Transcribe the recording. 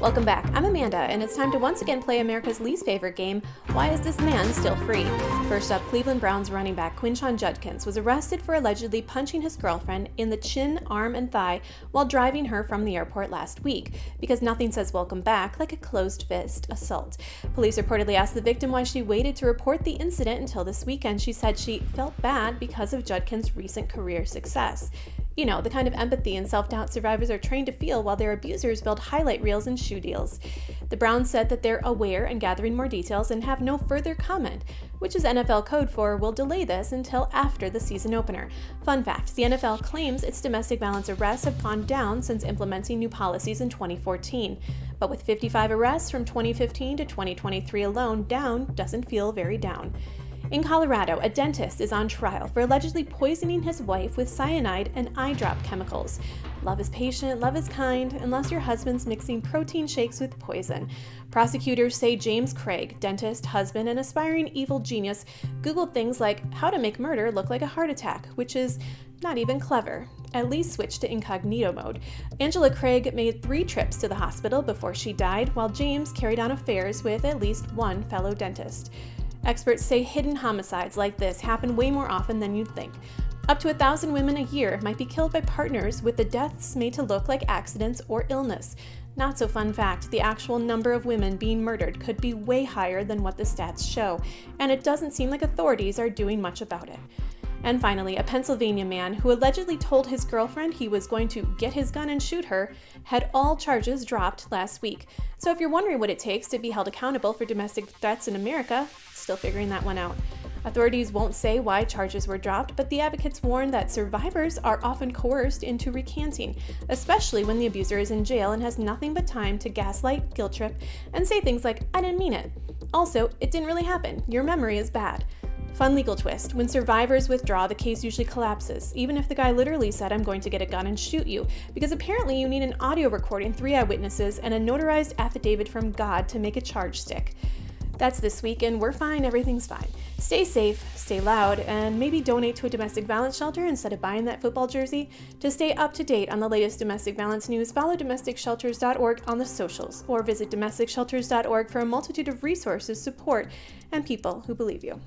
Welcome back. I'm Amanda, and it's time to once again play America's least favorite game, Why Is This Man Still Free? First up, Cleveland Browns running back Quinshon Judkins was arrested for allegedly punching his girlfriend in the chin, arm, and thigh while driving her from the airport last week, because nothing says welcome back like a closed-fist assault. Police reportedly asked the victim why she waited to report the incident until this weekend. She said she felt bad because of Judkins' recent career success. You know, the kind of empathy and self-doubt survivors are trained to feel while their abusers build highlight reels and shoe deals. The Browns said that they're aware and gathering more details and have no further comment, which is NFL code for "we'll delay this until after the season opener." Fun fact, the NFL claims its domestic violence arrests have gone down since implementing new policies in 2014. But with 55 arrests from 2015 to 2023 alone, down doesn't feel very down. In Colorado, a dentist is on trial for allegedly poisoning his wife with cyanide and eye drop chemicals. Love is patient, love is kind, unless your husband's mixing protein shakes with poison. Prosecutors say James Craig, dentist, husband, and aspiring evil genius, Googled things like how to make murder look like a heart attack, which is not even clever. At least switch to incognito mode. Angela Craig made 3 trips to the hospital before she died, while James carried on affairs with at least one fellow dentist. Experts say hidden homicides like this happen way more often than you'd think. Up to 1,000 women a year might be killed by partners, with the deaths made to look like accidents or illness. Not so fun fact, the actual number of women being murdered could be way higher than what the stats show, and it doesn't seem like authorities are doing much about it. And finally, a Pennsylvania man who allegedly told his girlfriend he was going to get his gun and shoot her had all charges dropped last week. So if you're wondering what it takes to be held accountable for domestic threats in America, still figuring that one out. Authorities won't say why charges were dropped, but the advocates warn that survivors are often coerced into recanting, especially when the abuser is in jail and has nothing but time to gaslight, guilt trip, and say things like, "I didn't mean it." Also, "It didn't really happen. Your memory is bad." Fun legal twist. When survivors withdraw, the case usually collapses, even if the guy literally said, "I'm going to get a gun and shoot you," because apparently you need an audio recording, 3 eyewitnesses, and a notarized affidavit from God to make a charge stick. That's this week, and we're fine, everything's fine. Stay safe, stay loud, and maybe donate to a domestic violence shelter instead of buying that football jersey. To stay up to date on the latest domestic violence news, follow domesticshelters.org on the socials, or visit domesticshelters.org for a multitude of resources, support, and people who believe you.